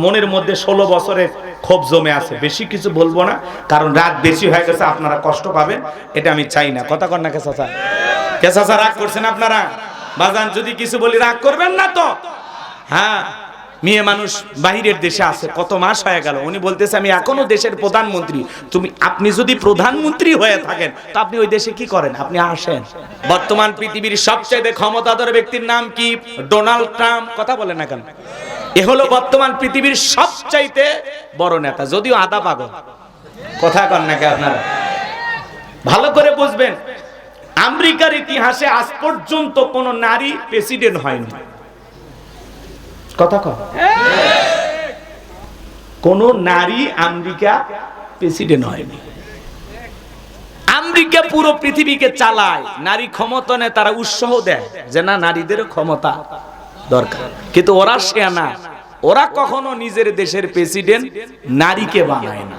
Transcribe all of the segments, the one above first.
মনের মধ্যে 16 বছরের ক্ষোভ জমে আছে। বেশি কিছু বলবো না, কারণ রাত বেশি হয়ে গেছে, আপনারা কষ্ট পাবেন, এটা আমি চাই না। কথা কন না কে চাচা? কে চাচা রাগ করছেন আপনারা? বাজান যদি কিছু বলি রাগ করবেন না তো? হ্যাঁ, মেয়ে মানুষ বাহিরের দেশে আছে, কত মাস হয়ে গেল, উনি বলতেছে আমি এখনো দেশের প্রধানমন্ত্রী। আপনি যদি প্রধানমন্ত্রী হয়ে থাকেন তো আপনি ওই দেশে কি করেন? আপনি আসেন। বর্তমান পৃথিবীর সবচেয়ে ক্ষমতাধর ব্যক্তির নাম কি? Donald Trump. কথা বলেন না কেন? এ হলো বর্তমান পৃথিবীর সবচাইতে বড় নেতা, যদিও আদা পাগল। কথা কন না কে আপনারা? ভালো করে বুঝবেন, আমেরিকার ইতিহাসে আজ পর্যন্ত কোন নারী প্রেসিডেন্ট হয়নি। কথা কন, কোন নারী আমেরিকা প্রেসিডেন্ট হয়নি। আমেরিকা পুরো পৃথিবীকে চালায়, নারী ক্ষমতা নেই, তারা উৎসাহ দেয় যে না, নারীদেরও ক্ষমতা দরকার, কিন্তু ওরা সেনা, ওরা কখনো নিজের দেশের প্রেসিডেন্ট নারীকে বানায় না।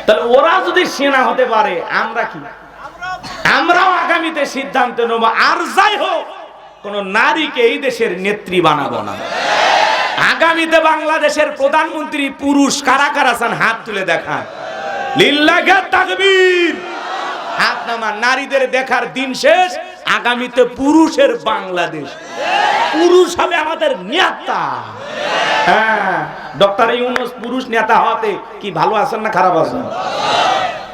তাহলে ওরা যদি সেনা হতে পারে, আমরা কি? আমরাও আগামীতে সিদ্ধান্ত নেব, আর যাই হোক কোন নারীকে এই দেশের নেত্রী বানাবো না। আগামীতে বাংলাদেশের প্রধানমন্ত্রী পুরুষ কারা কারা চান? হাত তুলে দেখান। লিল্লাহি তাকবীর। হাত নামান। নারীদের দেখার দিন শেষ, আগামীতে পুরুষের বাংলাদেশ, পুরুষ হবে আমাদের নেতা। হ্যাঁ, ডক্টর ইউনূস পুরুষ নেতা হতে কি ভালো আছেন না খারাপ আছেন?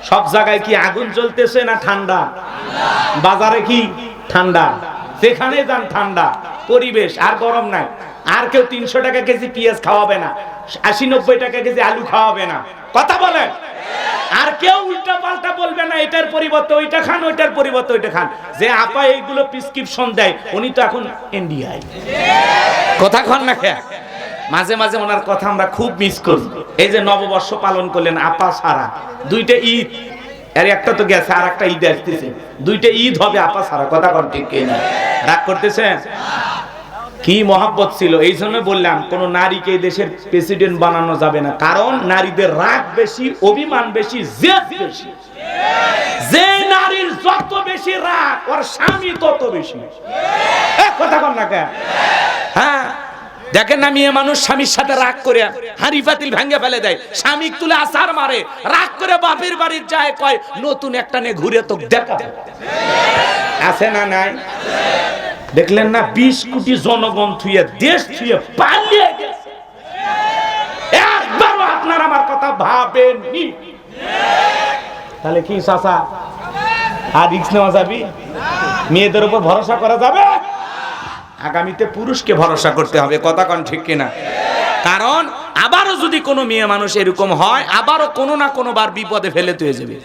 সব জায়গায় কি আগুন জ্বলতেছে না ঠান্ডা? বাজারে কি ঠান্ডা? যেখানে যান ঠান্ডা পরিবেশ, আর গরম নাই। আর কেউ 300 টাকা কেজি পেঁয়াজ খাওয়াবে না, 80-90 টাকা কেজি আলু খাওয়াবে না। কথা বলেন। আর কেউ উল্টা পাল্টা বলবে না, এটার পরিবর্তে ওইটা খান, ওইটার পরিবর্তে ওইটা খান। যে আপা এইগুলো প্রেসক্রিপশন দেয়, উনি তো এখন এনডিআই। কথা কন না কে? মাঝে মাঝে ওনার কথা আমরা খুব মিস করি। এই যে নববর্ষ পালন করলেন আপা সারা, 2টা ঈদ, এর একটা তো গেছে, আর একটা ঈদ আসতেছে, 2টা ঈদ হবে আপা সারা। কথা কন ঠিক কিনা? রাগ করতেছেন? কি মহব্বত ছিল। এই জন্য বললাম কোন নারীকে এই দেশের প্রেসিডেন্ট বানানো যাবে না, কারণ নারীদের রাগ বেশি, অভিমান বেশি, জেদ বেশি। যে নারীর যত বেশি রাগ, ওর স্বামী তত বেশি। কথা কন না কে? হ্যাঁ, দেখেন না, মেয়ে মানুষ স্বামীর সাথে রাগ করে হাঁড়ি পাতিল ভেঙে ফেলে দেয়, স্বামী তুলে আছাড় মারে, রাগ করে বাপের বাড়ির যায়, কয় নতুন একটা নে ঘুরে তো দেখা। আছে না নাই? দেখলেন না, 20 কোটি জনগণ থুয়ে, দেশ থুয়ে পালিয়ে গেছে। একবারও আপনার আমার কথা ভাবেননি। তাহলে কি চাচা আর রিস্ক নেওয়া যাবে? মেয়েদের উপর ভরসা করা যাবে? আগামীতে পুরুষকে ভরসা করতে হবে। কথা কন ঠিক কিনা? কারণ আবারও যদি কোনো মেয়ে মানুষ এরকম হয়, আবারও কোনো না কোনো বার বিপদে ফেলে তুই যাবে।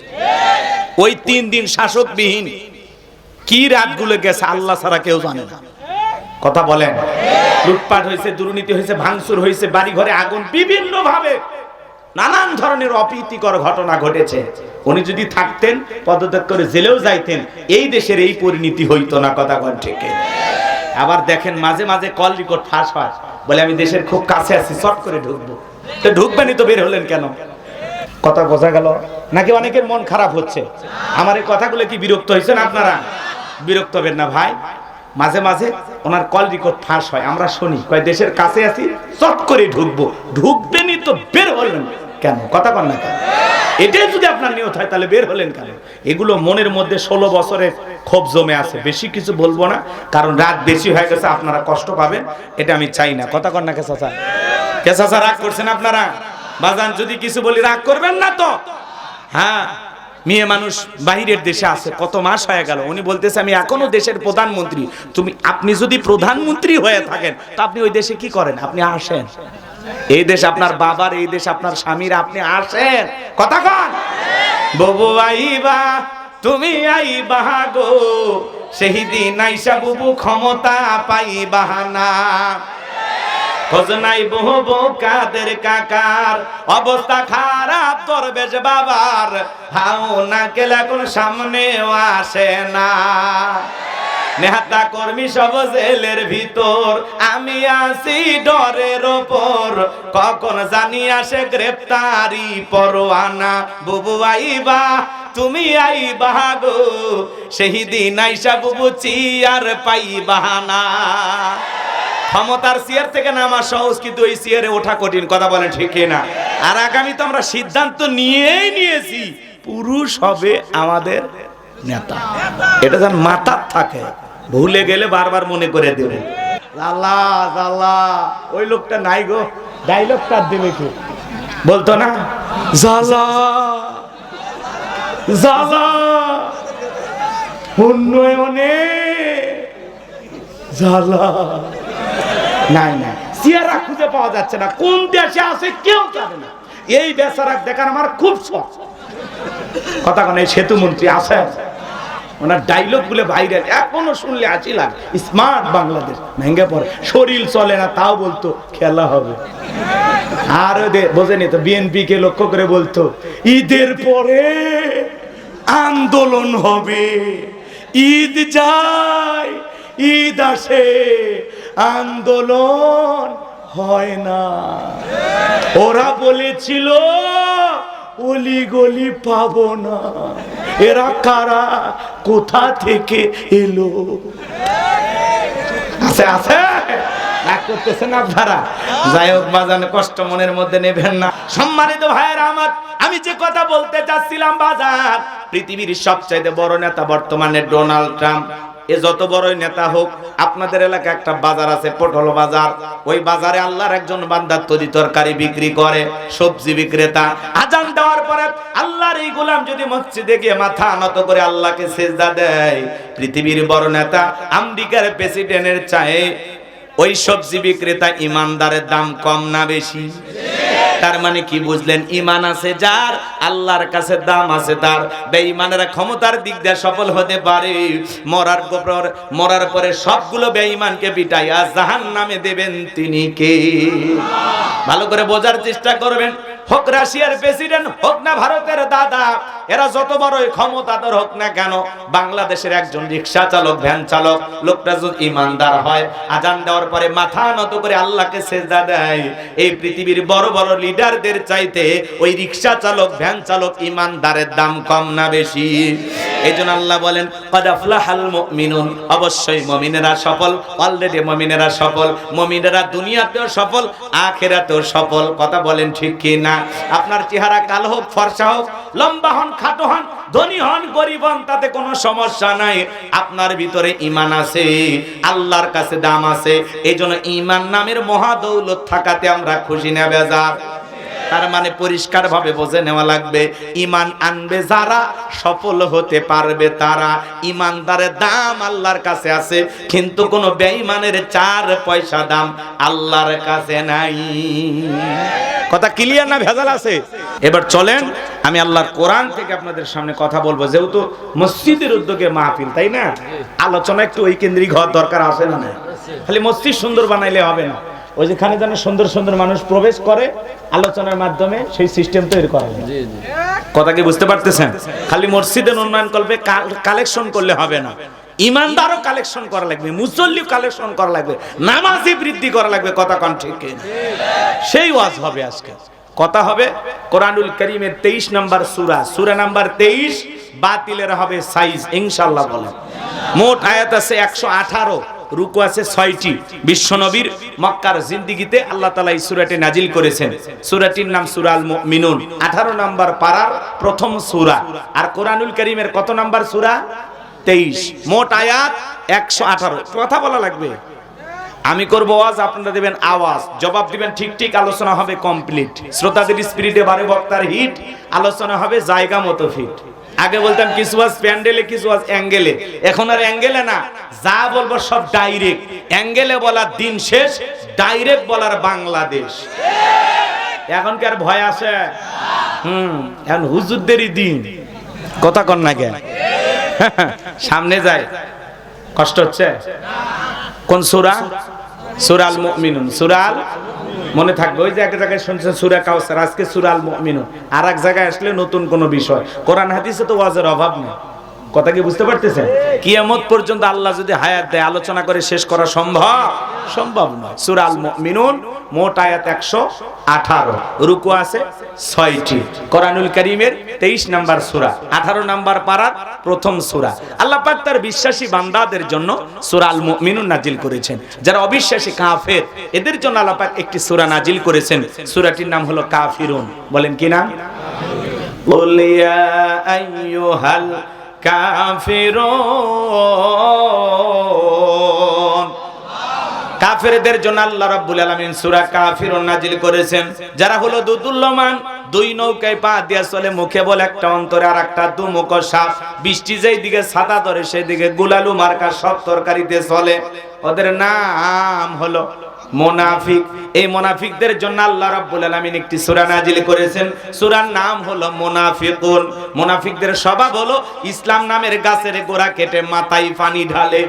ওই 3 দিন শাসকবিহীন কি রাতগুলো গেছে আল্লাহ ছাড়া কেউ জানে না। কথা বলেন। লুটপাট হয়েছে, দুর্নীতি হয়েছে, ভাঙচুর হয়েছে, বাড়ি ঘরে আগুন, বিভিন্ন ভাবে নানান ধরনের অপ্রীতিকর ঘটনা ঘটেছে। উনি যদি থাকতেন, পদত্যাগ করে জেলেও যাইতেন, এই দেশের এই পরিণতি হইতো না। কথা কন ঠিক। আবার দেখেন মাঝে মাঝে কল রেকর্ড ফাঁস হয়, বলে আমি দেশের খুব কাছে আছি, শর্ট করে ঢুকবো। তো ঢুকবেনই তো, বের হলেন কেন? কথা বোঝা গেল নাকি? অনেকের মন খারাপ হচ্ছে। আমার এই কথাগুলো কি বিরক্ত হয়েছেন আপনারা? বিরক্ত হবেন না ভাই। মাঝে মাঝে ওনার কল রেকর্ড ফাঁস হয়, আমরা শুনি, কয় দেশের কাছে আছি, শর্ট করে ঢুকবো। ঢুকবেনই তো, বের হলেন কেন? কথা কন না কেন? এটাই যদি আপনার নিয়ত হয়, তাহলে বের হলেন কেন? এগুলো মনের মধ্যে 16 বছরের ক্ষোভ জমে আছে। বেশি কিছু বলবো না, কারণ রাত বেশি হয়ে গেছে, আপনারা কষ্ট পাবেন, এটা আমি চাই না। কথা কন না কে চাচা? কে চাচা রাগ করছেন আপনারা? বাজান যদি কিছু বলি রাগ করবেন না তো? হ্যাঁ, মেয়ে মানুষ বাহিরের দেশে আছে, কত মাস হয়ে গেল, উনি বলতেছে আমি এখনো দেশের প্রধানমন্ত্রী। আপনি যদি প্রধানমন্ত্রী হয়ে থাকেন তো আপনি ওই দেশে কি করেন? আপনি আসেন। এই দেশ আপনার বাবার, এই দেশ আপনার স্বামীর, আপনি আসেন। কথা কন। বুবু আইবা, তুমি আইবা গো, সেই দিন আইসা বুবু ক্ষমতা পাইবা না। খোঁজ নাই বহু কাদের কাকার, অবস্থা খারাপ দরবেশ বাবার, হাও না গেলে এখন সামনেও আসে না। নেতা কর্মী সব জেলের ভিতর, আমি আছি ডরের ওপর, কখন জানি আসে গ্রেফতারি পরোয়ানা। বুবু আইবা, তুমি আইবা গো, সেই দিন আইসা বুবু চিয়ার পাইবা না। ক্ষমতার চেয়ার থেকে নামা সহজ, কিন্তু ওই চেয়ারে ওঠা কঠিন। কথা বলেন ঠিক না? আর আগামী তো আমরা সিদ্ধান্ত নিয়েছি, পুরুষ হবে আমাদের নেতা। এটা যেন মাথার থাকে, ভুলে গেলে বারবার মনে করে দেবে। লালা লালা, ওই লোকটা নাই গো, ডায়লগটা দেবে কি বলতো না, জালা জালা উন্নয়নে জালা। নাই না, চেহারা খুঁজে পাওয়া যাচ্ছে না, কোন দেশে আছে কেউ জানে না। এই বেচারা দেখার আমার খুব শখ। কথা কোন এই সেতু মন্ত্রী আছে, ওনার ডায়লগ গুলো ভাইরাল, এখনো শুনলে আছি লাগে। স্মার্ট বাংলাদেশ ভেঙে পড়ে, শরীর চলে না তাও বলতো খেলা হবে। আর বোঝেনি তো, বিএনপি কে লক্ষ্য করে বলতো ঈদের পরে আন্দোলন হবে, ঈদ যায় ঈদ আসে আন্দোলন হয় না। ওরা বলেছিল অলি গলি পাবো না, এরা কারা, কোথা থেকে এলো? আছে আছে করতেছেন আপনারা। যাই হোক বাজান, কষ্ট মনের মধ্যে নেবেন না। সম্মানিত ভাইয়েরা আমার, আমি যে কথা বলতে চাচ্ছিলাম বাজার, পৃথিবীর সবচাইতে বড় নেতা বর্তমানে ডোনাল্ড ট্রাম্প। এ যত বড়ই নেতা হোক, আপনাদের এলাকায় একটা বাজার আছে, পটল বাজার। ওই বাজারে আল্লাহর একজন বান্দা তরি তরকারি বিক্রি করে, সবজি বিক্রেতা। আজান দেওয়ার পরে আল্লাহর এই গোলাম যদি মসজিদে গিয়ে মাথা নত করে আল্লাহকে সিজদা দেয়, পৃথিবীর বড় নেতা আমেরিকার প্রেসিডেন্টের চায়ে ওই সবজি বিক্রেতা ইমানদারের দাম কম না বেশি? তার মানে কি বুঝলেন? ইমান আছে যার, আল্লাহর কাছে দাম আছে তার। বেঈমানেরা ক্ষমতার দিক দিয়ে সফল হতে পারে, মরার পরে সবগুলো বেঈমানকে পিটাইয়া জাহান্নামে দেবেন তিনি কে? ভালো করে বোঝার চেষ্টা করবেন। হোক রাশিয়ার প্রেসিডেন্ট, হোক না ভারতের দাদা, এরা যত বড়ই ক্ষমতাধর হোক না কেন, বাংলাদেশের একজন রিক্সা চালক, ভ্যান চালক, লোকটা যদি ইমানদার হয়, আজান দেওয়ার পরে মাথা নত করে আল্লাহকে সিজদা দেয়, এই পৃথিবীর বড় বড় লিডারদের চাইতে ওই রিক্সা চালক, ভ্যান চালক ইমানদারের দাম কম না বেশি? এইজন্য আল্লাহ বলেন ক্বাদ আফলাহাল মুমিনুন, অবশ্যই মুমিনেরা সফল। অলরেডি মুমিনেরা সফল, মুমিনেরা দুনিয়াতেও সফল, আখিরাতেও সফল। কথা বলেন ঠিক কি না? আপনার চেহারা কালো হোক, ফর্সা হোক, লম্বা হন, খাটো হন, ধনী হন, গরিব হন, তাতে কোনো সমস্যা নাই। আপনার ভিতরে ঈমান আছে, আল্লাহর কাছে দাম আছে। এইজন্য ঈমান নামের মহাদৌলত থাকাতে আমরা খুশি না বেজার? তার মানে পরিষ্কার ভাবে বুঝে নেওয়া লাগবে, ঈমান আনবে যারা সফল হতে পারবে তারা। ঈমানদারের দাম আল্লাহর কাছে আছে, কিন্তু কোন বেঈমানের 4 পয়সা দাম আল্লাহর কাছে নাই। কথা ক্লিয়ার না ভেজাল আছে? এবার চলেন আমি আল্লাহর কোরআন থেকে আপনাদের সামনে কথা বলবো। যেহেতু মসজিদের উদ্যোগে মাহফিল, তাই না, আলোচনা একটু ওই কেন্দ্রিক হওয়ার দরকার আছে না? খালি মসজিদ সুন্দর বানাইলে হবে না, ওই যেখানে যেন সুন্দর সুন্দর মানুষ প্রবেশ করে, আলোচনার মাধ্যমে সেই সিস্টেম তৈরি করা যায়। কথা কি বুঝতে পারতেছেন? খালি মসজিদের উন্নয়ন করবে, কালেকশন করলে হবে না, ইমানদারও কালেকশন করা লাগবে, মুসল্লি কালেকশন করা লাগবে, নামাজি বৃদ্ধি করা লাগবে। কথা কোন ঠিক? সেই ওয়াজ হবে আজকে। কথা হবে কোরআনুল কারীমের 23 নম্বর সূরা, সূরা নাম্বার 23। বাতিলের হবে সাইজ ইনশাআল্লাহ। বলে মোট আয়াত আছে 118, রুকু আছে 6টি। বিশ্বনবীর মক্কার জিন্দেগিতে আল্লাহ তাআলা এই সূরাটি নাজিল করেছেন। সূরাটির নাম সূরা আল মুমিনুন, 18 নম্বর পারার প্রথম সূরা। আর কোরআনুল কারীমের কত নম্বর সূরা? 23। মোট আয়াত 118। কথা বলা লাগবে, আমি করব ওয়াজ, আপনারা দিবেন আওয়াজ, জবাব দিবেন ঠিক ঠিক, আলোচনা হবে কমপ্লিট। শ্রোতাদের স্পিরিটে বারে বক্তার হিট, আলোচনা হবে জায়গা মতো ফিট। আগে বলতাম কিছু ওয়াজ প্যান্ডেলে, কিছু ওয়াজ অ্যাঙ্গেলে, এখন আর অ্যাঙ্গেলে না, যা বলবো সব ডাইরেক্ট। অ্যাঙ্গেলে বলার দিন শেষ, ডাইরেক্ট বলার বাংলাদেশ। এখন কি আর ভয় আছে? এখন হুজুরদেরই দিন। কথা কন না কেন? সামনে যায়, কষ্ট হচ্ছে। কোন সূরা? সূরা আল মুমিনুন। সূরা আল, মনে থাকবে, ওই যে এক জায়গায় শুনছেন সূরা কাউসার, আজকে সূরা আল মুমিনুন। আর এক জায়গায় আসলে নতুন কোন বিষয়। কোরআন হাদিসে তো ওয়াজের অভাব নেই। কথা কি বুঝতে পারতেছেন? কিয়ামত পর্যন্ত আল্লাহ যদি হায়াত দেয়, আলোচনা করে শেষ করা সম্ভব? সম্ভব নয়। সূরা আল মুমিনুন মোট আয়াত 118, রুকু আছে 6টি। কোরআনুল কারীমের 23 নম্বর সূরা, 18 নম্বর পারার প্রথম সূরা। আল্লাহ পাক তার বিশ্বাসী বান্দাদের জন্য সূরা আল মুমিনুন নাজিল করেছেন। যারা অবিশ্বাসী কাফের এদের জন্য আল্লাহ পাক একটি সূরা নাজিল করেছেন। সূরাটির নাম হলো কাফিরুন। বলেন কি নাম? কুল ইয়া আইয়ুহাল কাফিরুন। কাফেরদের জন্য আল্লাহ রাব্বুল আলামিন সূরা কাফিরুন নাজিল করেছেন। যারা হলো দুদুল্যমান, দুই নৌকায় পা দিয়া চলে, মুখে বলে একটা, অন্তরে আর একটা, দুমুখ সাপ। বৃষ্টি যেই দিকে ছাতা ধরে সেই দিকে গুলালু মার্কা সব তরকারিতে চলে। ওদের নাম হলো মুনাফিক। এই মুনাফিকদের জন্য আল্লাহ রাব্বুল আলামিন একটি সূরা নাজিল করেছেন। সূরার নাম হলো মুনাফিকুন। মুনাফিকদের স্বভাব হলো ইসলাম নামের গাছের গোড়া কেটে মাথায় পানি ঢালে।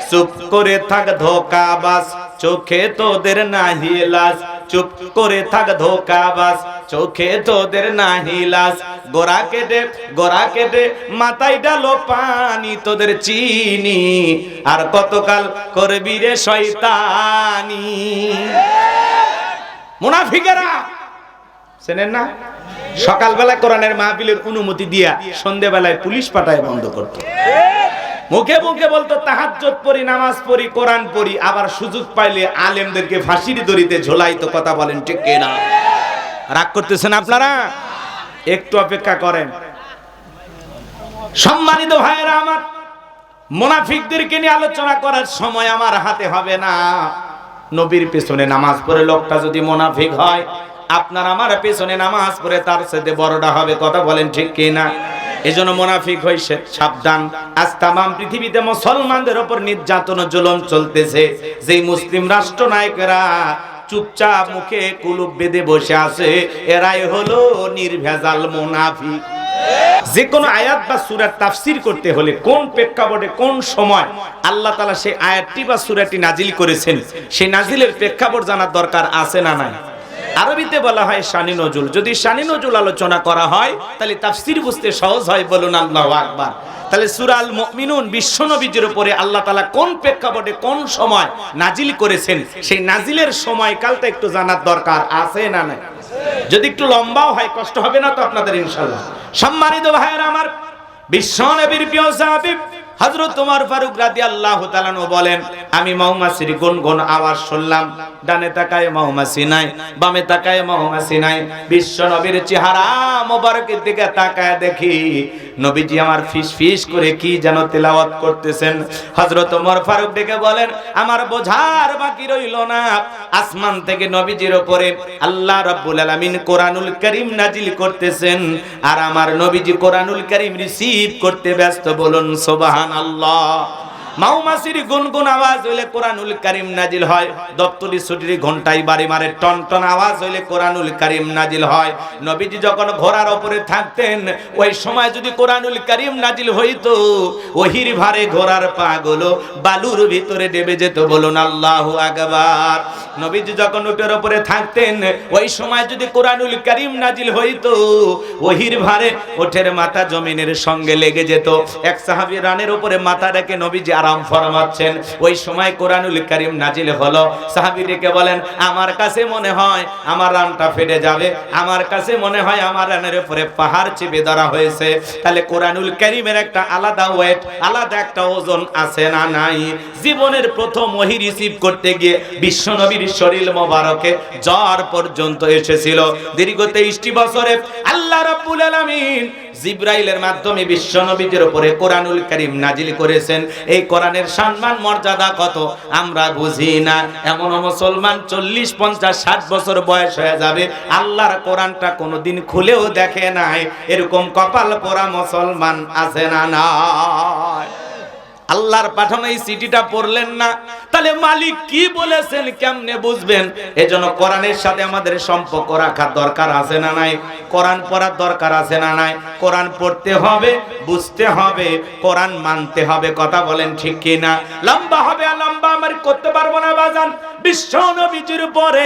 চুপ করে থাক ধোঁকাবাজ, চোখে তোদের নাহি লাজ। চুপ করে থাক ধোঁকাবাজ, চোখে তোদের নাহি লাজ। গোড়া কেটে মাথায় ডালো পানি, তোদের চিনি আর কতকাল করবি রে শয়তানি। মুনাফিকেরা চেনেন না? সকালবেলা কোরআনের মাহফিলের অনুমতি দিয়া সন্ধ্যেবেলায় পুলিশ পাঠায় বন্ধ করত। মুখে মুখে বলতো তাহাজ্জুদ পড়ি, নামাজ পড়ি, কোরআন পড়ি, আবার সুযোগ পাইলে আলেমদেরকে ফাঁসির দড়িতে ঝোলাইতো। কথা বলেন ঠিক কিনা? রাগ করতেছেন আপনারা? একটু অপেক্ষা করেন। সম্মানিত ভাইয়েরা আমার, মুনাফিকদেরকে নিয়ে আলোচনা করার সময় আমার হাতে হবে না। নবীর পেছনে নামাজ পড়ে লোকটা যদি মুনাফিক হয়, আপনার আমার পেছনে নামাজ পড়ে তার সাথে বড়টা হবে। কথা বলেন ঠিক কিনা? এজন্য মুনাফিক হইছে সাবধান। আজ তামাম পৃথিবীতে মুসলমানদের উপর নির্যাতন ও জুলুম চলতেছে। যেই মুসলিম রাষ্ট্রনায়কেরা চুপচাপ মুখে কুলুপ বেঁধে বসে আছে, এরাই হলো নির্ভেজাল মুনাফিক। যে কোনো আয়াত বা সূরার তাফসীর করতে হলে কোন প্রেক্ষাপটে কোন সময় আল্লাহ তাআলা সেই আয়াতটি বা সূরাটি নাজিল করেছেন, সেই নাজিলের প্রেক্ষাপট জানার দরকার আছে না নাই? আরবিতে বলা হয় শানি নজুল। যদি শানি নজুল আলোচনা করা হয় তাহলে তাফসীর বুঝতে সহজ হয়। বলুন আল্লাহু আকবার। তাহলে সূরা আল মুমিনুন বিশ্বনবীর উপরে আল্লাহ তাআলা কোন প্রেক্ষাপটে কোন সময় নাজিল করেছেন, সেই নাজিলের সময়কালটা একটু জানার দরকার আছে না নাই? যদি একটু লম্বাও হয় কষ্ট হবে না তো আপনাদের ইনশাআল্লাহ। সম্মানিত ভাইয়েরা আমার, বিশ্বনবীর প্রিয় সাহাবী হযরত ওমর ফারুক রাদিয়াল্লাহু তাআলা আনহু বলেন, আমি মৌমাছির গুনগুন আওয়াজ শুনলাম। ডানে তাকায় মৌমাছি নাই, বামে তাকায় মৌমাছি নাই। বিশ্ব নবীর চেহারা মোবারকের দিকে তাকায় দেখি নবীজি আমার ফিস ফিস করে কি যেন তেলাওয়াত করতেছেন। হযরত ওমর ফারুক ডেকে বলেন, আমার বোঝার বাকি রইল না। আসমান থেকে নবীজির উপরে আল্লাহ রাব্বুল আলামিন কোরআনুল কারীম নাজিল করতেছেন, আর আমার নবীজি কোরআনুল কারীম রিসিভ করতে ব্যস্ত। বলুন সুবহানাল্লাহ। মৌমাছির গুনগুন আওয়াজ হইলে কোরআনুল কারীম নাজিল হয়। দপ্তরি ছুটির ঘন্টায় বাড়ি মারে টন টন আওয়াজ হইলে কোরআনুল কারীম নাজিল হয়। নবীজি যখন ঘোড়ার উপরে থাকতেন, ওই সময় যদি কোরআনুল কারীম নাজিল হইতো, ওহির ভারে ঘোড়ার পাগুলো বালুর ভিতরে ডেবে যেত। বলুন আল্লাহু আকবার। নবীজি যখন উটের উপরে থাকতেন, ওই সময় যদি কোরআনুল কারীম নাজিল হইতো, ওহির ভারে ওঠের মাথা জমিনের সঙ্গে লেগে যেত। এক সাহাবী রানের উপরে মাথা রেখে নবীজি আরাম ফরমাচ্ছেন, ওই সময় কোরআনুল কারীম নাজিল হলো। সাহাবী ডেকে বলেন, আমার কাছে মনে হয় আমার রানটা ফেটে যাবে, আমার কাছে মনে হয় আমার রানের উপরে পাহাড় চেপে ধরা হয়েছে। তাহলে কোরআনুল কারীমের একটা আলাদা ওয়েট, আলাদা একটা ওজন আছে না নাই? জীবনের প্রথম ওহী রিসিভ করতে গিয়ে বিশ্বনবীর শরীর মোবারকে জ্বর পর্যন্ত এসেছিল। দীর্ঘ 23টি বছরে আল্লাহ রাব্বুল আলামিন জিবরাইলের মাধ্যমে বিশ্বনবীর উপরে কোরআনুল কারীম নাজিল করেছেন। এই কোরআনের সম্মান মর্যাদা কত আমরা বুঝি না। এমন মুসলমান 40, 50, 60 বছর বয়স হয়ে যাবে, আল্লাহর কোরআনটা কোনোদিন খুলেও দেখে নাই। এরকম কপাল পোড়া মুসলমান আছে না নাই? আল্লাহর পাঠানো এই চিঠিটা পড়লেন না, তাহলে মালিক কি বলেছেন কেমনে বুঝবেন? এজন্য কোরআনের সাথে আমাদের সম্পর্ক রাখা দরকার আছে না নাই? কোরআন পড়ার দরকার আছে না নাই? কোরআন পড়তে হবে, বুঝতে হবে, কোরআন মানতে হবে। কথা বলেন ঠিক কি না? লম্বা হবে, লম্বা আমার করতে পারবো না বাজান। বিশ্ব নবীজির উপরে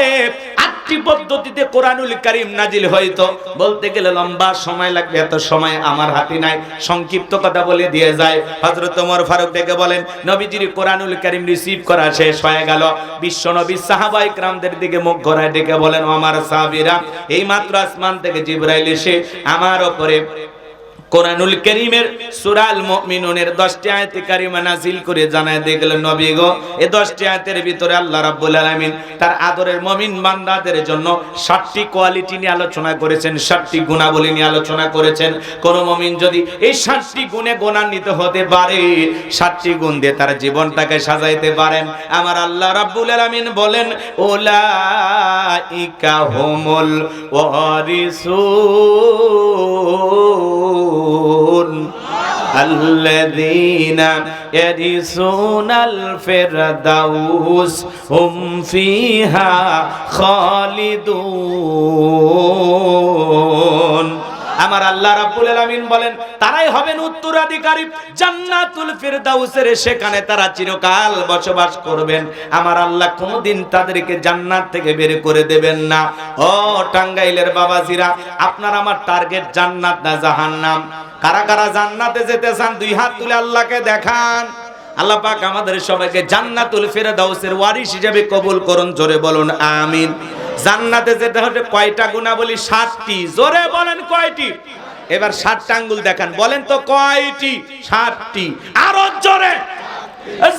8টি পদ্ধতিতে কোরআনুল কারীম নাজিল হইতো। বলতে গেলে লম্বা সময় লাগবে, এত সময় আমার হাতে নাই, সংক্ষিপ্ত কথা বলে দিয়ে যায়। হযরত ওমর ফারুক ডেকে বলেন, নবীজির কোরআনুল কারীম রিসিভ করা শেষ হয়ে গেল। বিশ্ব নবী সাহাবায়ে কেরামদের দিকে মুখ ঘোরায় ডেকে বলেন, ও আমার সাহাবীরা, এই মাত্র আসমান থেকে জিবরাইল এসে আমার উপরে কোরআনুল কারীমের সূরা আল মুমিনুনের 10টি আয়াতে কারিমা নাযিল করে জানায় দিয়ে গেলেন, নবী গো, এই 10টি আয়াতের ভিতরে আল্লাহ রাব্বুল আলামিন তার আদরের মুমিন বান্দাদের জন্য 7টি কোয়ালিটি নিয়ে আলোচনা করেছেন, 7টি গুণাবলী নিয়ে আলোচনা করেছেন। কোন মুমিন যদি এই 7টি গুণে গুণান্বিত হতে পারে, 7টি গুণ দিয়ে তার জীবনটাকে সাজাইতে পারেন, আমার আল্লাহ রাব্বুল আলামিন বলেন, উলাইকা হুমুল ওয়ারিসুন আল্লাযীনা ইয়ারিসুনাল ফিরদাউস হুম ফিহা খালিদুন। আমার আল্লাহ রাব্বুল আলামিন বলেন, তারাই হবেন উত্তরাধিকারী জান্নাতুল ফিরদাউসের, সেখানে তারা চিরকাল বসবাস করবেন। আমার আল্লাহ কোনদিন তাদেরকে জান্নাত থেকে বের করে দেবেন না। ও টাঙ্গাইলের বাবাজিরা, আপনার আমার টার্গেট জান্নাত না জাহান্নাম? কারা কারা জান্নাতে যেতে চান দুই হাত তুলে আল্লাহকে দেখান। আল্লাহ পাক আমাদের সবাইকে জান্নাতুল ফিরদাউসের ওয়ারিস হিসেবে কবুল করুন, জোরে বলুন আমিন। জান্নাতে যেতে হলে কয়টা গুণাবলী? 7টি। জোরে বলেন কয়টি? এবার 7টা আঙ্গুল দেখান, বলেন তো কয়টি? 7টি। আরো জোরে,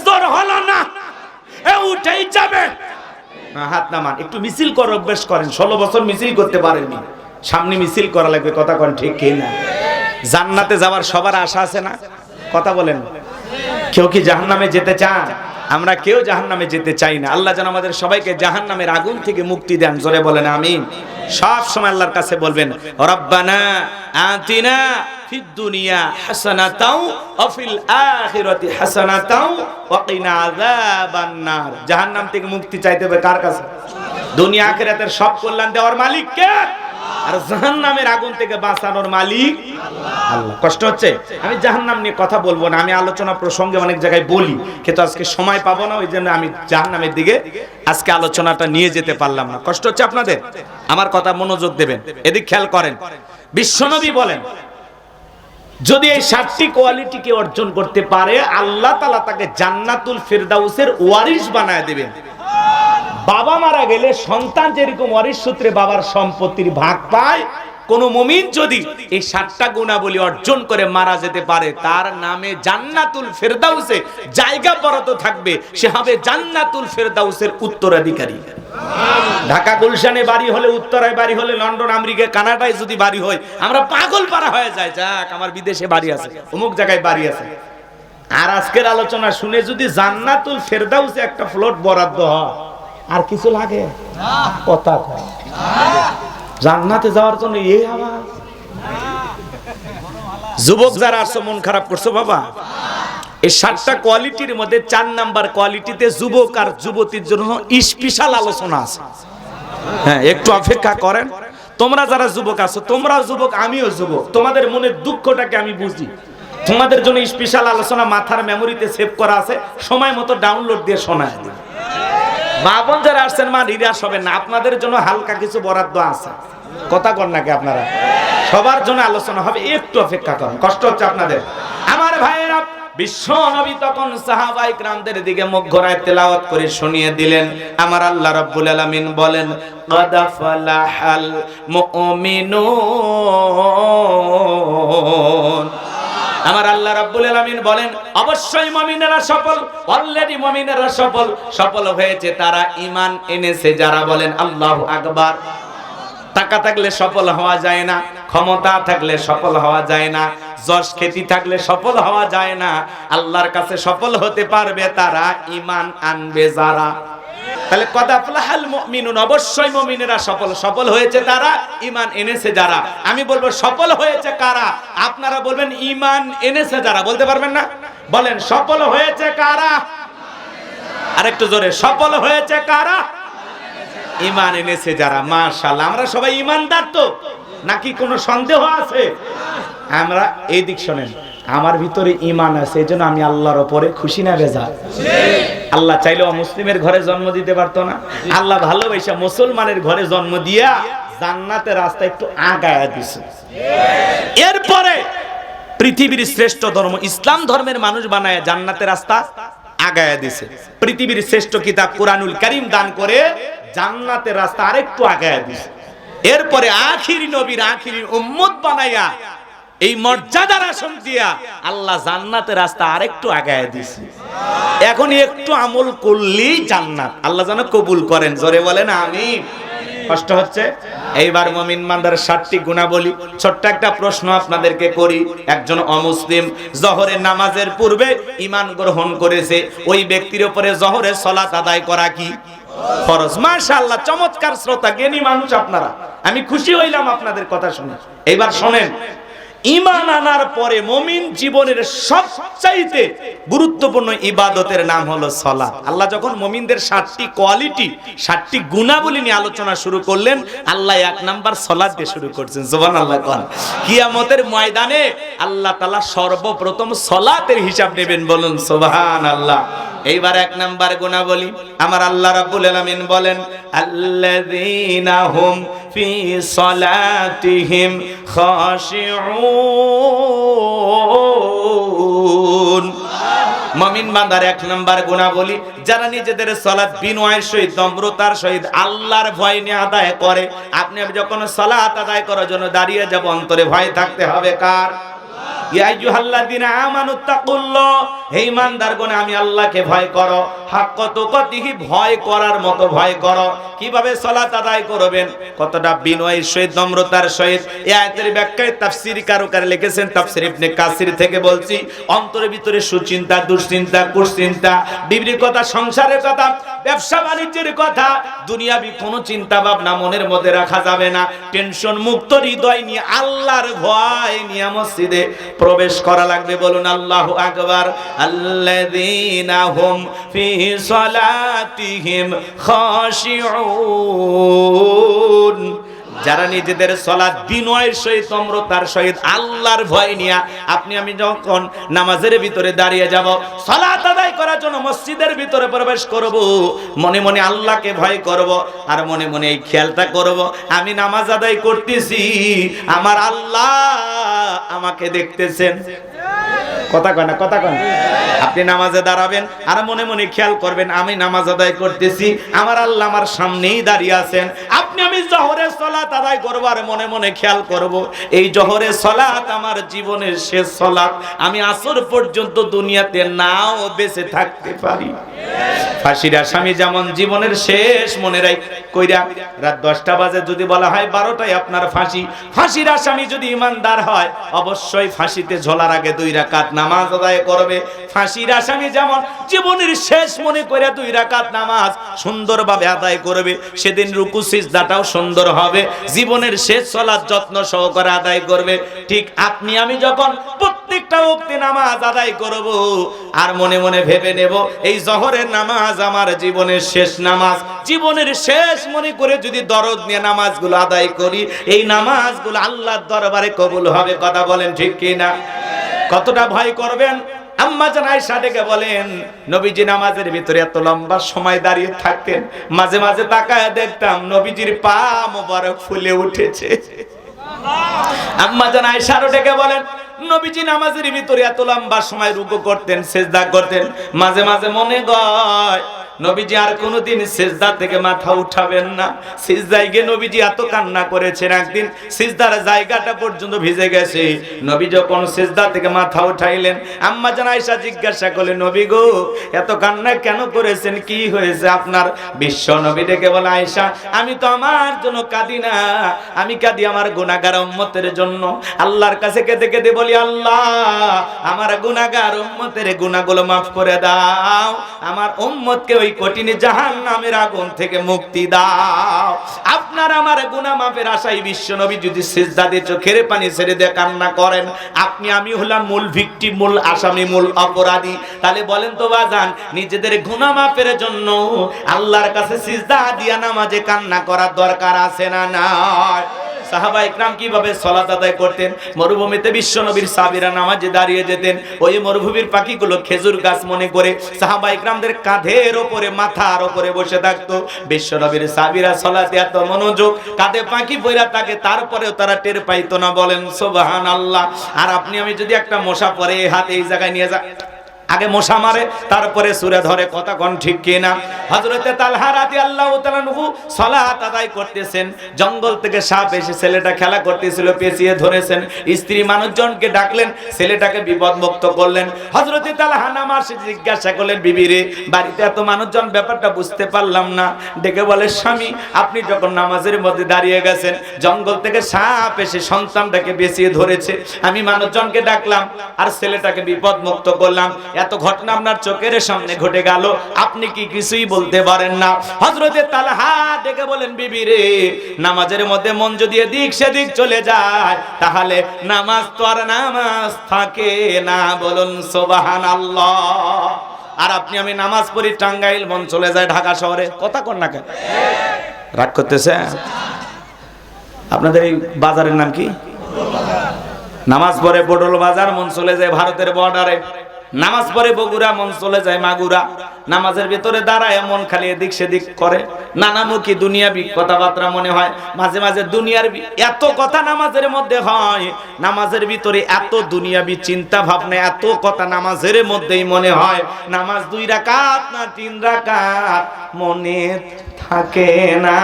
জোর হলো না, এ উঠেই যাবে। হাত নামান, একটু মিছিল করে অভ্যাস করেন। 16 বছর মিছিল করতে পারেননি, সামনে মিছিল করা লাগবে। কথা কোন ঠিক কি না? জান্নাতে যাওয়ার সবার আশা আছে না? কথা বলেন। কেউ কি জাহান্নামে যেতে চান? আমরা কেউ জাহান্নামে যেতে চাই না। আল্লাহ যেন আমাদের সবাইকে জাহান্নামের আগুন থেকে মুক্তি দেন, জোরে বলেন আমিন। সব সময় আল্লাহর কাছে বলবেন, রব্বানা আতিনা ফিদ দুনিয়া হাসানাতাও ওয়া ফিল আখিরাতি হাসানাতাও ওয়া কিনা আযাবান নার। জাহান্নাম থেকে মুক্তি চাইতে হবে কার কাছে? দুনিয়া আখিরাতের সব কল্যাণ দেওয়ার মালিক কে? আর জাহান্নামের আগুন থেকে বাঁচানোর মালিক আল্লাহ। কষ্ট হচ্ছে? আমি জাহান্নাম নিয়ে কথা বলবো না, আমি আলোচনা প্রসঙ্গে অনেক জায়গায় বলি, কিন্তু আজকে সময় পাবো না, ওই জন্য আমি জাহান্নামের দিকে আজকে আলোচনাটা নিয়ে যেতে পারলাম না। কষ্ট হচ্ছে আপনাদের? আমার কথা মনোযোগ দেবেন, এদিক খেয়াল করেন। বিশ্বনবী বলেন, যদি এই 7টি কোয়ালিটিকে অর্জন করতে পারে, আল্লাহ তাআলা তাকে জান্নাতুল ফিরদাউসের ওয়ারিস বানায় দিবেন। বাবা মারা গেলে সন্তান যেরকম ওয়ারিস সূত্রে বাবার সম্পত্তির ভাগ পায়, কোন মুমিন যদি এই 7টা গুণাবলী অর্জন করে মারা যেতে পারে, তার নামে জান্নাতুল ফিরদাউসে জায়গা বরাদ্দ থাকবে, সে হবে জান্নাতুল ফিরদাউসের উত্তরাধিকারী। ঢাকা গুলশানে বাড়ি হলে, উত্তরায় বাড়ি হলে, লন্ডন আমেরিকা কানাডায় যদি বাড়ি হয়, আমরা পাগল পারা হয়ে যায়, যাক আমার বিদেশে বাড়ি আছে, অমুক জায়গায় বাড়ি আছে। আর আজকের আলোচনা শুনে যদি জান্নাতুল ফিরদাউসে একটা ফ্লট বরাদ্দ হয়, আর কিছু লাগে না? কথা কয় জান্নাতে যাওয়ার জন্য এই আওয়াজ। যুবক যারা আসো, মন খারাপ করছো বাবা, এই 7টা কোয়ালিটির মধ্যে 4 নাম্বার কোয়ালিটিতে যুবক আর যুবতীর জন্য স্পেশাল আলোচনা আছে। হ্যাঁ, একটু অপেক্ষা করেন। তোমরা যারা যুবক আছো, তোমরাও যুবক, আমিও যুবক, তোমাদের মনের দুঃখটাকে আমি বুঝি। তোমাদের জন্য স্পেশাল আলোচনা মাথার মেমোরিতে সেভ করা আছে, সময় মতো ডাউনলোড দিয়ে শোনায় দিই। মা বোন যারা আসছেন, মা নিরাশ হবেন না, আপনাদের জন্য হালকা কিছু বরাদ্দ আছে। কথা কর নাকি আপনারা? সবার জন্য আলোচনা হবে, একটু অপেক্ষা করুন। কষ্ট হচ্ছে আপনাদের? আমার ভাইয়েরা, বিশ্ব নবী তখন সাহাবায়ে কেরামদের দিকে মুখ ঘোরায় তেলাওয়াত করে শুনিয়ে দিলেন। আমার আল্লাহ রাব্বুল আলামিন বলেন, ক্বাদ ফালাহাল মুমিনুন। আমার আল্লাহ রাব্বুল আলামিন বলেন, অবশ্যই মুমিনেরা সফল, অলরেডি মুমিনেরা সফল। সফল হয়েছে তারা ঈমান এনেছে যারা, বলেন আল্লাহু আকবার। টাকা থাকলে সফল হওয়া যায় না, ক্ষমতা থাকলে সফল হওয়া যায় না, যশ খ্যাতি থাকলে সফল হওয়া যায় না। আল্লাহর কাছে সফল হতে পারবে তারা ঈমান আনবে যারা। তাহলে ক্বাদ আফলাহাল মুমিনুন, অবশ্যই মুমিনেরা সফল। সফল হয়েছে তারা, ঈমান এনেছে যারা। আমি বলবো সফল হয়েছে কারা? আপনারা বলবেন ঈমান এনেছে যারা। বলতে পারবেন না? বলেন সফল হয়েছে কারা? আরেকটু জোরে, সফল হয়েছে কারা? ঈমান এনেছে যারা। মাশাআল্লাহ, আমরা সবাই ঈমানদার তো নাকি কোনো সন্দেহ আছে? আমরা এই দিক শোনেন, আমার ভিতরে ঈমান আছে, এজন্য আমি আল্লাহর উপরে খুশি না বেজার? আল্লাহ চাইলে অমুসলিমের ঘরে জন্ম দিতে পারতো না? আল্লাহ ভালোবাসা মুসলমানের ঘরে জন্ম দিয়া জান্নাতের রাস্তা একটু আগায়া দিছে। এরপরে পৃথিবীর শ্রেষ্ঠ ধর্ম ইসলাম ধর্মের মানুষ বানায় জান্নাতের রাস্তা আগায়া দিছে। পৃথিবীর শ্রেষ্ঠ কিতাব কুরআনুল কারীম দান করে জান্নাতের রাস্তা আরেকটু আগায়া দিছে। এরপরে আখিরি নবীর আখিরি উম্মত বানায়া এই মর্যাদার আসন দিয়া আল্লাহ জান্নাতের রাস্তা আরেকটু আগায়া দিছে। এখন একটু আমল করলেই জান্নাত। আল্লাহ যেন কবুল করেন, জোরে বলেন আমিন। কষ্ট হচ্ছে? এইবার মুমিন বান্দার 7টি গুণাবলী। ছোট্ট একটা প্রশ্ন আপনাদেরকে করি, একজন অমুসলিম জোহরের নামাজের পূর্বে ঈমান গ্রহণ করেছে, ওই ব্যক্তির উপরে জোহরের সালাত আদায় করা কি ফরজ? মাশাআল্লাহ, চমৎকার শ্রোতা, জ্ঞানী মানুষ আপনারা, আমি খুশি হইলাম আপনাদের কথা শুনে। এইবার শুনেন, ঈমান আনার পরে মুমিন জীবনের সবচাইতে গুরুত্বপূর্ণ ইবাদতের নাম হলো সালাত। আল্লাহ যখন মুমিনদের 7টি কোয়ালিটি 7টি গুণাবলী নিয়ে আলোচনা শুরু করলেন, আল্লাহ 1 নাম্বার সালাত দিয়ে শুরু করছেন। সুবহানাল্লাহ কোন। কিয়ামতের ময়দানে আল্লাহ তাআলা সর্বপ্রথম সালাতের হিসাব নেবেন, বলুন সুবহানাল্লাহ। এইবার 1 নাম্বার গুণাবলী আমার আল্লাহ রাব্বুল আলামিন বলেন, আল্লাযীনা হুম ফি সালাতিহিম খাশিউন। মুমিন বান্দার 1 নাম্বার গুণাবলী, যারা নিজেদের সালাত বিনয়ের সহিত নম্রতার সহিত আল্লাহর ভয় নিয়ে আদায় করে। আপনি যখন সালাত আদায় করার জন্য দাঁড়িয়ে যাব, অন্তরে ভয় থাকতে হবে কার? ইয়া আইয়ুহাল্লাযীনা আমানুত্তাকুল্লাহ, হে ঈমানদারগণ আমি আল্লাহকে ভয় করো, হাক্ক তুকাতিহি, ভয় করার মতো ভয় করো। কিভাবে সালাত আদায় করবেন? কতটা বিনয়ের সহিত নম্রতার সহিত। এই আয়াতের ব্যাখ্যায় তাফসীর কারকার লিখেছেন, তাফসীর ইবনে কাসির থেকে বলছি, অন্তরের ভিতরে সুচিন্তা, দুশ্চিন্তা, কুশ্চিন্তা, বিবির কথা, সংসারের কথা, ব্যবসা বাণিজ্যের কথা, দুনিয়াবি কোনো চিন্তা ভাবনা মনের মধ্যে রাখা যাবে না। টেনশন মুক্ত হৃদয় নিয়ে আল্লাহর ভয় নিয়ে মসজিদে প্রবেশ করা লাগবে। বলুন আল্লাহু আকবার। আল্লাযীনা হুম ফি সালাতিহিম খাশিউন, যারা নিজেদের সালাত বিনয়ের সহিত নম্রতার সহিত আল্লাহর ভয় নিয়ে আপনি আমি যখন নামাজের ভিতরে দাঁড়িয়ে যাব, সালাত আদায় করার জন্য মসজিদের ভিতরে প্রবেশ করব, মনে মনে আল্লাহকে ভয় করব, আর মনে মনে এই খেয়ালটা করব, আমি নামাজ আদায় করতেছি, আমার আল্লাহ আমাকে দেখতেছেন। কথা কয় না, কথা কয় না। আপনি নামাজে দাঁড়াবেন আর মনে মনে খেয়াল করবেন, আমি নামাজ আদায় করতেছি, আমার আল্লাহ আমার সামনেই দাঁড়িয়ে আছেন। আপনি আমি জোহরের সালাত আদায় করব আর মনে মনে খেয়াল করব, এই জোহরের সালাত আমার জীবনের শেষ সালাত, আমি আসর পর্যন্ত দুনিয়াতে নাও বেঁচে থাকতে পারি। ফাঁসির আসামি যেমন জীবনের শেষ মনে কইরা রাত 10টা বাজে যদি বলা হয় 12টায় আপনার ফাঁসি, ফাঁসির আসামি যদি ঈমানদার হয় অবশ্যই ফাঁসিতে ঝোলার আগে 2 রাকাত নামাজ আদায় করবে। ফাঁসির আসামি যেমন জীবনের শেষ মনে করে 2 রাকাত নামাজ সুন্দরভাবে আদায় করবে, সেদিন রুকু সিজদাটাও সুন্দর হবে, জীবনের শেষ সালাত যত্ন সহকারে আদায় করবে। ঠিক আপনি আমি যখন প্রত্যেকটা ওয়াক্তে নামাজ আদায় করব আর মনে মনে ভেবে নেব এই জোহরের নামাজ আমার জীবনের শেষ নামাজ, জীবনের শেষ মনে করে যদি দরদ নিয়ে নামাজগুলো আদায় করি, এই নামাজগুলো আল্লাহর দরবারে কবুল হবে। কথা বলেন ঠিক কি না? কতটা ভয় করবেন? আম্মা জান আয়েশা ডেকে বলেন, নবীজি নামাজের ভিতরে এত লম্বা সময় দাঁড়িয়ে থাকতেন, মাঝে মাঝে তাকায় দেখতাম নবীজির পা মোবারক ফুলে উঠেছে। আম্মা জান আয়েশা ডেকে বলেন, নবীজি নামাজের ভিতরে এত লম্বা সময় রুকু করতেন, সিজদা করতেন, মাঝে মাঝে মনে হয় নবীজি আর কোনোদিন সিজদা থেকে মাথা উঠাবেন না। সিজদায় গিয়ে নবীজি এত কান্না করেছেন, একদিন সিজদার জায়গাটা পর্যন্ত ভিজে গেছে। নবী যখন সিজদা থেকে মাথা উঠাইলেন, আম্মা জান আয়েশা জিজ্ঞাসা করলেন, নবী গো এত কান্না কেন করেছেন, কি হয়েছে আপনার? বিশ্ব নবী ডেকে বলে, আয়েশা আমি তো আমার জন্য কাঁদি না, আমি কাঁদি আমার গুনাহগার উম্মতের জন্য। আল্লাহর কাছে কেঁদে কেঁদে বলি, আল্লাহ আমার গুনাহগার উম্মতের গুনাহগুলো মাফ করে দাও, আমার উম্মতকে ওই কঠিন জাহান্নামের আগুন থেকে মুক্তি দাও। আপনার আমার গুনাহ মাফের আশায় বিশ্ব নবী যদি সিজদা দিয়ে চোখের পানি ছেড়ে দিয়ে কান্না করেন, আপনি আমি হলাম মূল ভিকটিম, মূল আসামি, মূল অপরাধী। তাহলে বলেন তো বাজান, নিজেদের গুনাহ মাফের জন্য আল্লাহর কাছে সিজদা দিয়া নামাজে কান্না করার দরকার আছে না নাই? সাহাবা ইকরাম কিভাবে সালাত আদায় করতেন। মরুভূমিতে বিশ্বনবীর সাহাবীরা নামাজে দাঁড়িয়ে যেতেন। ওই মরুভূমির পাখিগুলো খেজুর গাছ মনে করে সাহাবা ইকরামদের কাঁধের উপরে, মাথার উপরে বসে থাকতো। বিশ্বনবীর সাহাবীরা সালাতে এত মনোযোগ, কাঁধে পাখি পয়রা থাকে, তারপরেও তারা টের পাইতো না। বলেন সুবহানাল্লাহ। আর আপনি আমি যদি একটা মশা পরে হাতে এই জায়গায় নিয়ে যা, আগে মশা মারে তারপরে সূরা ধরে, কথা কোন ঠিক কিনা? হযরতে তালহা রাদিয়াল্লাহু তাআলা নহু সালাত আদায় করতেছেন, জঙ্গল থেকে সাপ এসে ছেলেটা খেলা করতেছিল, পেঁচিয়ে ধরেছেন। স্ত্রী মানুষজনকে ডাকলেন, ছেলেটাকে বিপদমুক্ত করলেন। হযরতে তালহা নামাজ জিজ্ঞাসা করলেন, বিবি রে, বাড়িতে এত মানুষজন, ব্যাপারটা বুঝতে পারলাম না। ডেকে বলে, স্বামী, আপনি যখন নামাজের মধ্যে দাঁড়িয়ে গেছেন, জঙ্গল থেকে সাপ এসে সন্তানটাকে পেঁচিয়ে ধরেছে, আমি মানুষজনকে ডাকলাম আর ছেলেটাকে বিপদমুক্ত করলাম। এত ঘটনা আপনার চোখের সামনে ঘটে গেল, আপনি কি কিছুই বলতে পারেন না? হযরতে তালহা ডেকে বলেন, বিবি রে, নামাজের মধ্যে মন যদি এদিক সেদিক চলে যায়, তাহলে নামাজ তো আর নামাজ থাকে না। বলুন সুবহানাল্লাহ। আর আপনি আমি নামাজ পড়ি, টাঙ্গাইল মন চলে যায় ঢাকা শহরে, কথা কন না কেন? রাগ করতেছে? আপনাদের এই বাজারের নাম কি? নামাজ পড়ে পটল বাজার, মন চলে যায় ভারতের বর্ডারে। নামাজ পড়ে বগুড়া, মন চলে যায় মাগুরা। নামাজের ভিতরে দাঁড়ায় মন খালি এদিক সেদিক করে, নানামুখী দুনিয়াবি কথাবার্তা মনে হয়। মাঝে মাঝে দুনিয়ার এত কথা নামাজের মধ্যে হয়, নামাজের ভিতরে এত দুনিয়াবি চিন্তা ভাবনা, এত কথা নামাজের মধ্যেই মনে হয়। নামাজ 2 রাকাত না 3 রাকাত মনে থাকে না।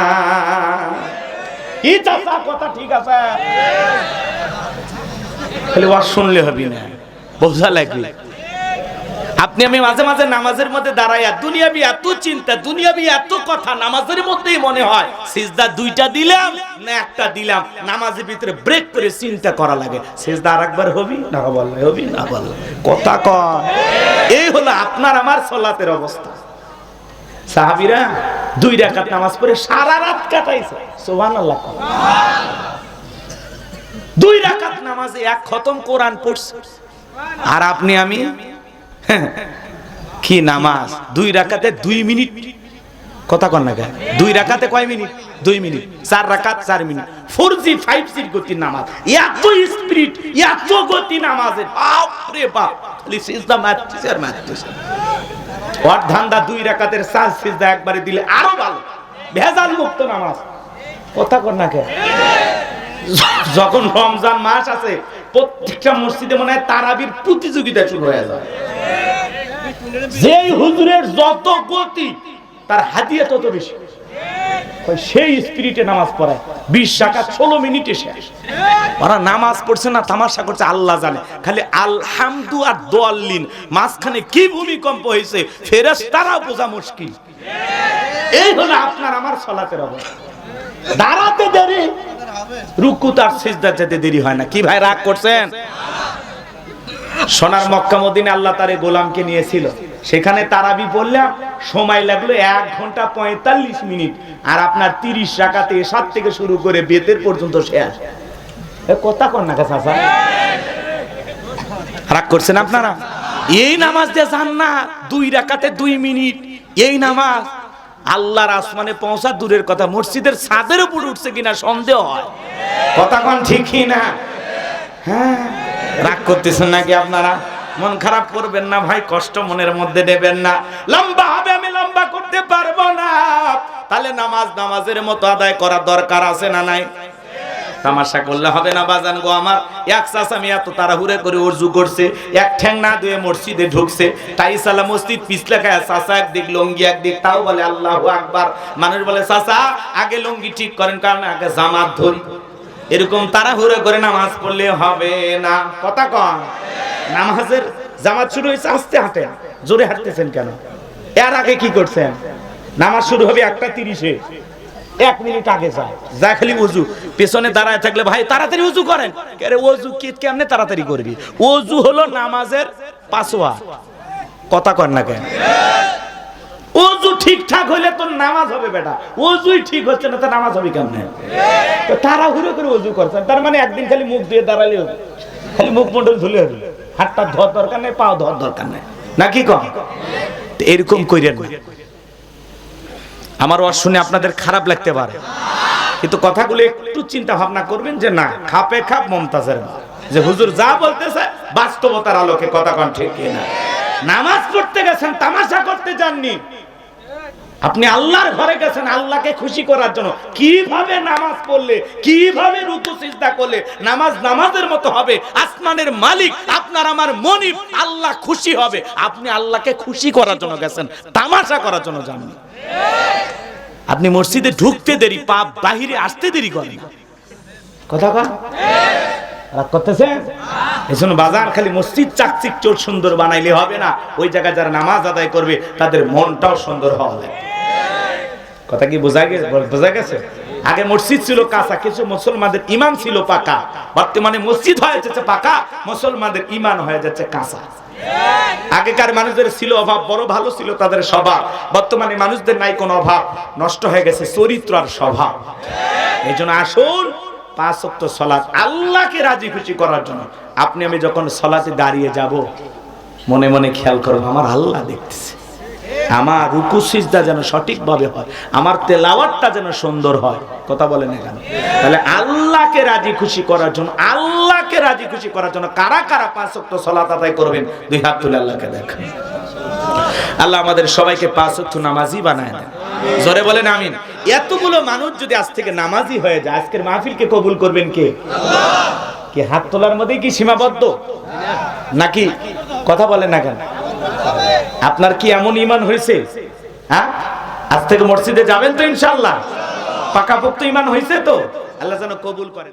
কি চাচা, কথা ঠিক আছে? খালি ওয়াজ শুনলে হবে না, বোঝা লাগবে। আপনি আমি মাঝে মাঝে নামাজের মধ্যে দাঁড়াইয়া দুনিয়াবি এত চিন্তা, দুনিয়াবি এত কথা নামাজের মধ্যেই মনে হয়। সিজদা 2টা দিলাম না 1টা দিলাম, নামাজের ভিতরে ব্রেক করে চিন্তা করা লাগে, সিজদা আরেকবার হবি না বললে হবি না বললে, কথা কয়। এই হলো আপনার আমার সালাতের অবস্থা। সাহাবীরা 2 রাকাত নামাজ পড়ে সারা রাত কাটাইছে, সুবহানাল্লাহ। 2 রাকাত নামাজে 1 খতম কোরআন পড়ছে। আর আপনি আমি কি নামাজ 2 রাকাতে 2 মিনিট, কথা কন না কেন? 2 রাকাতে কয় মিনিট? 2 মিনিট। 4 রাকাত 4 মিনিট। 4G 5G গতি নামাজ, এত স্পিরিট, এত গতি নামাজের, বাপ রে বাপ। খালি সিজদা মারতেছে আর মারতেছে। ওর ধান্দা 2 রাকাতের 4 সিজদা একবারে দিলে আরো ভালো, ভেজাল মুক্ত নামাজ, কথা কন না কেন? যখন রমজান মাস আছে, প্রত্যেকটা মসজিদে মনে হয় তারাবির প্রতিযোগিতা শুরু হয়ে যায়। যেই হুজুরের যত গতি, তার হাদিয়া তত বেশি। সেই স্পিরিটে নামাজ পড়ায়। 20 রাকাত 16 মিনিটে শেষ। ওরা নামাজ পড়ছে না, তামাশা করছে, আল্লাহ জানে। খালি আলহামদু আর দোয়াল্লিন, মাঝখানে কি ভূমিকম্প হয়েছে ফেরেশতারা বোঝা মুশকিল। এই হলো আপনার আমার সালাতের অবস্থা। দাঁড়াতে দেরি, রুকু তার সিজদা যেতে দেরি হয় না। কি ভাই রাগ করছেন? সোনার মক্কা মদিনা আল্লাহ তারে গোলামকে নিয়েছিল, সেখানে তারাবি পড়লাম, সময় লাগলো 1 ঘন্টা 45 মিনিট। আর আপনার 30 রাকাতে 7 থেকে শুরু করে বেতের পর্যন্ত শেষ। কথা কন না চাচা, রাগ করছেন আপনারা? এই নামাজ দিয়ে জান্নাত 2 রাকাতে 2 মিনিট। এই নামাজ আল্লাহর আসমানে পৌঁছা দূরের কথা, মসজিদের ছাদের উপর উঠছে কিনা সন্দেহ হয়, কথা কোন ঠিক না? হ্যাঁ, রাগ করতেছেন নাকি আপনারা? মন খারাপ করবেন না ভাই, কষ্ট মনের মধ্যে নেবেন না। লম্বা হবে, আমি লম্বা করতে পারবো না। তাহলে নামাজের মতো আদায় করা দরকার আছে না নাই? তামাশা করলে হবে না বাজান গো আমার। এক চাচা আমি এত তাড়াহুড়ো করে ওযু করছে, 1 ঠ্যাং না ধুয়ে মসজিদে ঢুকছে, তাই সালা মসজিদ পিছলা খায়, চাচা একদিক লুঙ্গি একদিক, তাও বলে আল্লাহু আকবার। মানুষ বলে চাচা আগে লুঙ্গি ঠিক করেন, কারণ আগে জামাত ধরি। এরকম তাড়াহুড়ো করে নামাজ পড়লে হবে না, কথা কন। নামাজের জামাত শুরু হয়েছে, আস্তে হাঁটেন, জোরে হাঁটতেছেন কেন? এর আগে কি করছেন? নামাজ শুরু হবে 1:30-এ, 1 মিনিট আগে যা খালি ওযু। পেছনে দাঁড়ায় থাকলে ভাই তাড়াতাড়ি ওযু করেন। আরে ওযু কেমনে তাড়াতাড়ি করবি? ওযু হলো নামাজের পাসওয়ার্ড, কথা কন না কেন? ওযু ঠিকঠাক হইলে তো নামাজ হবে বেটা, ওযুই ঠিক হচ্ছে না তো নামাজ হবে কেমনে? তো তাড়াহুড়ো করে ওযু করছেন, তার মানে একদিন খালি মুখ দিয়ে দাঁড়ালে হবে, খালি মুখ মন্ডল ধুলে হবে, হাতটা ধোয়ার দরকার নেই, পাও ধোয়ার দরকার নেই, নাকি কম? এরকম কইরেন না। আমার ওয়াজ শুনে আপনাদের খারাপ লাগতে পারে, কিন্তু কথাগুলো একটু চিন্তা ভাবনা করবেন যে না খাপে খাপ মমতাজের মা, যে হুজুর যা বলতেছে বাস্তবতার আলোকে কথা কোন ঠিক কিনা। নামাজ পড়তে গেছেন, তামাশা করতে যাননি। আপনি আল্লাহর ঘরে গেছেন আল্লাহকে খুশি করার জন্য। কিভাবে নামাজ পড়লে, কিভাবে রুকু সিজদা করলে নামাজ নামাজের মতো হবে, আসমানের মালিক আপনার আমার মনিব আল্লাহ খুশি হবে। আপনি আল্লাহকে খুশি করার জন্য গেছেন, তামাশা করার জন্য যাননি। আপনি মসজিদে ঢুকতে দেরি, পাপ বাহিরে আসতে দেরি করেন। কথা কন রাগ করতেছেন? এজন্য বাজার খালি মসজিদ চাকচিক চোর সুন্দর বানাইলে হবে না, ওই জায়গায় যারা নামাজ আদায় করবে তাদের মনটাও সুন্দর হওয়া লাগে। কথা কি বোঝা গেছে? আগে মসজিদ ছিল কাঁচা, কিছু মুসলমানদের ঈমান ছিল পাকা। বর্তমানে মসজিদ হয়ে যাচ্ছে পাকা, মুসলমানদের ঈমান হয়ে যাচ্ছে কাঁচা। আগেকার মানুষদের ছিল অভাব, বড় ভালো ছিল তাদের স্বভাব। বর্তমানে মানুষদের নাই কোনো অভাব, নষ্ট হয়ে গেছে চরিত্র আর স্বভাব। এই জন্য আসুন 5 ওয়াক্ত সালাত আল্লাহকে রাজি খুশি করার জন্য। আপনি আমি যখন সালাতে দাঁড়িয়ে যাব, মনে মনে খেয়াল করুন আমার আল্লাহ দেখতেছে, আমার রুকু সিজদা যেন সঠিকভাবে হয়, আমার তেলাওয়াতটা যেন সুন্দর হয়। কথা বলেন না কেন? তাহলে আল্লাহকে রাজি খুশি করার জন্য, আল্লাহকে রাজি খুশি করার জন্য কারা কারা 5 ওয়াক্ত সালাত আদায় করবেন? 2 হাত তুলে আল্লাহকে দেখান। আল্লাহ আমাদের সবাইকে 5 ওয়াক্ত নামাজি বানায় দেন। জোরে বলেন আমিন। এতগুলো মানুষ যদি আজ থেকে নামাজি হয়ে যায়, আজকের মাহফিলকে কবুল করবেন কে? আল্লাহ। কি হাত তোলার মধ্যেই কি সীমাবদ্ধ নাকি? কথা বলেন না কেন? আপনার কি এমন ঈমান হয়েছে? হ্যাঁ, আজ থেকে মসজিদে যাবেন তো ইনশাআল্লাহ? পাকাপোক্ত ঈমান হয়েছে তো? আল্লাহ যেন কবুল করেন।